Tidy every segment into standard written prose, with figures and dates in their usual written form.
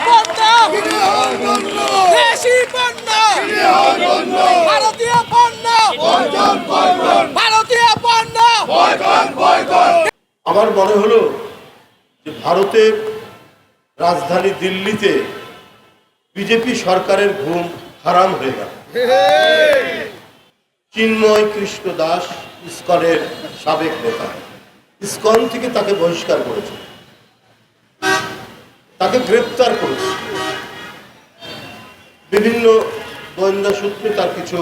পণ্য দেশি পণ্য ভারতীয় পণ্য ভারতীয় পণ্য। আমার মনে হলো যে ভারতের রাজধানী দিল্লিতে বিজেপি সরকারের ঘুম হারাম হয়ে গেল। চিন্ময় কৃষ্ণ দাস ইসকনের সাবেক নেতা, ইসকন থেকে তাকে বহিষ্কার করেছে, তাকে গ্রেপ্তার করেছে। বিভিন্ন গোয়েন্দা সূত্রে তার কিছু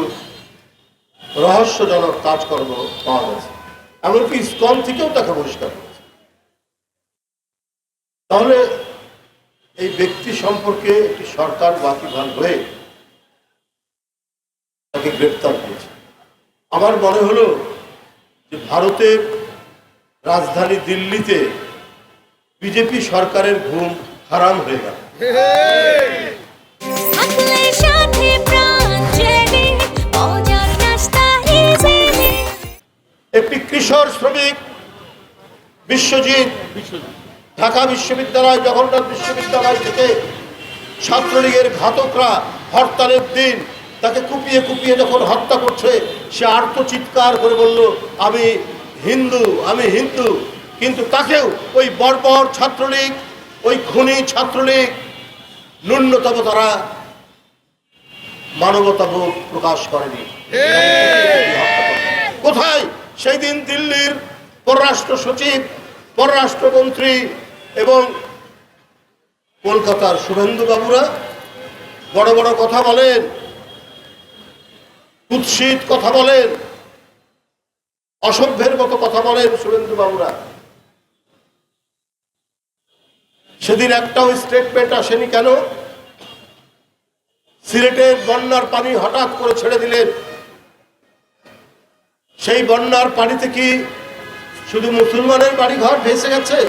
রহস্যজনক কাজকর্ম পাওয়া গেছে, এমনকি ইসকন থেকেও তাকে বহিষ্কার করেছে। তাহলে এই ব্যক্তি সম্পর্কে একটি সরকার বাকিভান হয়ে তাকে গ্রেপ্তার করেছে। আমার মনে হলো যে ভারতের রাজধানী দিল্লিতে বিজেপি সরকারের ঘুম হারাম হয়ে গেল। একটি কিশোর শ্রমিক বিশ্বজিৎ ঢাকা বিশ্ববিদ্যালয়, জগন্নাথ বিশ্ববিদ্যালয় থেকে ছাত্রলীগের ঘাতকরা হরতালের দিন তাকে কুপিয়ে কুপিয়ে যখন হত্যা করছে, সে আর্তচিৎকার করে বলল, আমি হিন্দু, আমি হিন্দু। কিন্তু তাকেও ওই বর্বর ছাত্রলীগ, ওই খুনি ছাত্রলীগ ন্যূনতম তারা মানবতাবোধ প্রকাশ করেনি। কোথায় সেই দিন দিল্লির পররাষ্ট্র সচিব, পররাষ্ট্রমন্ত্রী এবং কলকাতার শুভেন্দু বাবুরা বড় বড় কথা বলেন, কুৎসিত কথা বলেন, অসভ্যের মতো কথা বলেন শুভেন্দু বাবুরা। সেদিন একটাও স্টেটমেন্ট আসেনি কেন? সিলেটের বন্যার পানি হঠাৎ করে ছেড়ে দিলেন। সেই বন্যার পানিতে কি শুধু মুসলমানের বাড়িঘর ভেসে গেছে?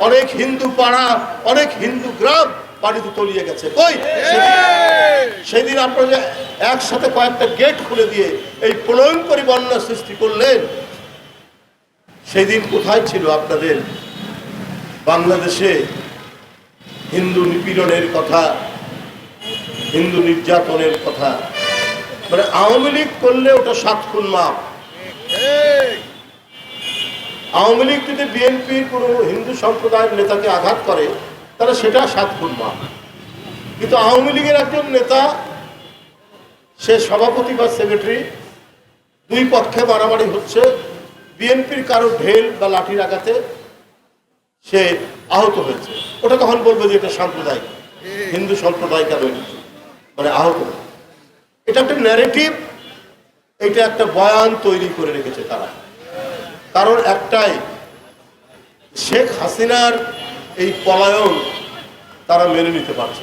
অনেক হিন্দু পাড়া, অনেক হিন্দু গ্রাম পানিতে তলিয়ে গেছে। কই সেদিন আপনারা একসাথে কয়েকটা গেট খুলে দিয়ে এই প্রলয়ঙ্করী বন্যা সৃষ্টি করলেন, সেদিন কোথায় ছিল আপনাদের বাংলাদেশে হিন্দু নিপীড়নের কথা, হিন্দু নির্যাতনের কথা? মানে আওয়ামী লীগ করলে ওটা 7 খুন মাপ। আওয়ামী লীগ যদি বিএনপির কোনো হিন্দু সম্প্রদায়ের নেতাকে আঘাত করে তাহলে সেটা 7 খুন মাপ। কিন্তু আওয়ামী লীগের একজন নেতা, সে সভাপতি বা সেক্রেটারি, দুই পক্ষে মারামারি হচ্ছে, বিএনপির কারো ঢেল বা লাঠির আঘাতে সে আহত হয়েছে, ওটা তখন বলবে যে এটা সাম্প্রদায়িক, হিন্দু সম্প্রদায় কেন মানে আহত। এটা একটা ন্যারেটিভ, এটা একটা বয়ান তৈরি করে রেখেছে তারা। কারণ একটাই, শেখ হাসিনার এই পলায়ন তারা মেনে নিতে পারছে।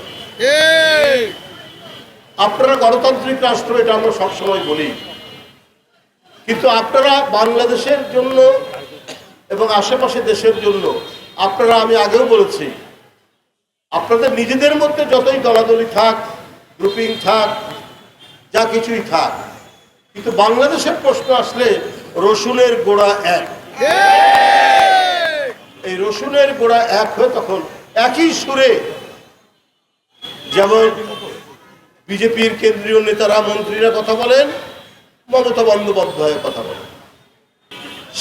আপনারা গণতান্ত্রিক রাষ্ট্র, এটা আমরা সবসময় বলি, কিন্তু আপনারা বাংলাদেশের জন্য এবং আশেপাশে দেশের জন্য আপনারা, আমি আগেও বলেছি, আপনাদের নিজেদের মধ্যে যতই দলাদলি থাক, গ্রুপিং থাক, যা কিছুই থাক, কিন্তু বাংলাদেশের প্রশ্ন আসলে রসুনের গোড়া এক। এই রসুনের গোড়া এক হয়ে তখন একই সুরে, যেমন বিজেপির কেন্দ্রীয় নেতারা, মন্ত্রীরা কথা বলেন, মমতা বন্দ্যোপাধ্যায় কথা বলেন,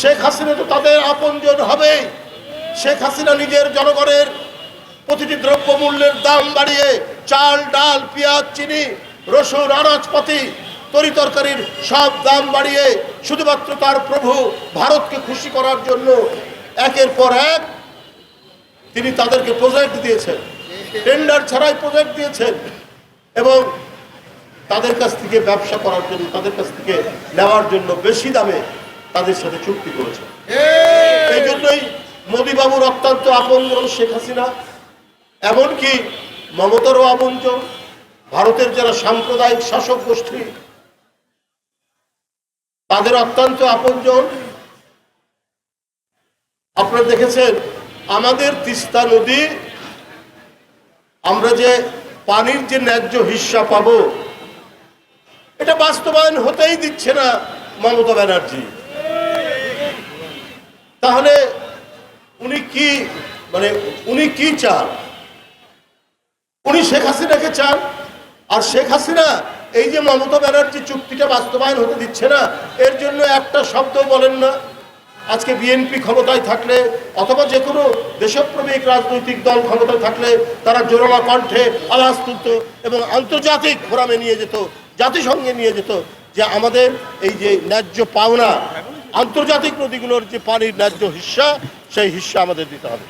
শেখ হাসিনা তো তাদের আপনজন হবে। শেখ হাসিনা নিজের জনগণের প্রতিটি দ্রব্যমূল্যের দাম বাড়িয়ে, চাল, ডাল, পেঁয়াজ, চিনি, রসুন, আনাজপাতি, তরিতরকারির সব দাম বাড়িয়ে শুধুমাত্র তার প্রভু ভারতকে খুশি করার জন্য একের পর এক তিনি তাদেরকে প্রজেক্ট দিয়েছেন, টেন্ডার ছাড়াই প্রজেক্ট দিয়েছেন, এবং তাদের কাছ থেকে ব্যবসা করার জন্য, তাদের কাছ থেকে নেওয়ার জন্য বেশি দামে তাদের সাথে চুক্তি করেছেন। এই জন্যই মোদীবাবুর অত্যন্ত আপনজন শেখ হাসিনা, এমনকি মমতারও আপনজন, ভারতের যারা সাম্প্রদায়িক শাসক গোষ্ঠী তাদের অত্যন্ত আপনজন। আপনারা দেখেছেন আমাদের তিস্তা নদী, আমরা যে পানির যে ন্যায্য হিস্সা পাবো, এটা বাস্তবায়ন হতেই দিচ্ছে না মমতা ব্যানার্জি। তাহলে উনি কি চান? উনি শেখ হাসিনাকে চান। আর শেখ হাসিনা এই যে মমতা ব্যানার্জি চুক্তিটা বাস্তবায়ন হতে দিচ্ছে না, এর জন্য একটা শব্দ বলেন না। আজকে বিএনপি ক্ষমতায় থাকলে অথবা যে কোনো দেশপ্রেমিক রাজনৈতিক দল ক্ষমতায় থাকলে তারা জোরালো কণ্ঠে আওয়াজ তুলত এবং আন্তর্জাতিক ফোরামে নিয়ে যেত, জাতিসংঘে নিয়ে যেত যে আমাদের এই যে ন্যায্য পাওনা, আন্তর্জাতিক নদীগুলোর যে পানির ন্যায্য হিস্সা, সেই হিস্সা আমাদের দিতে হবে।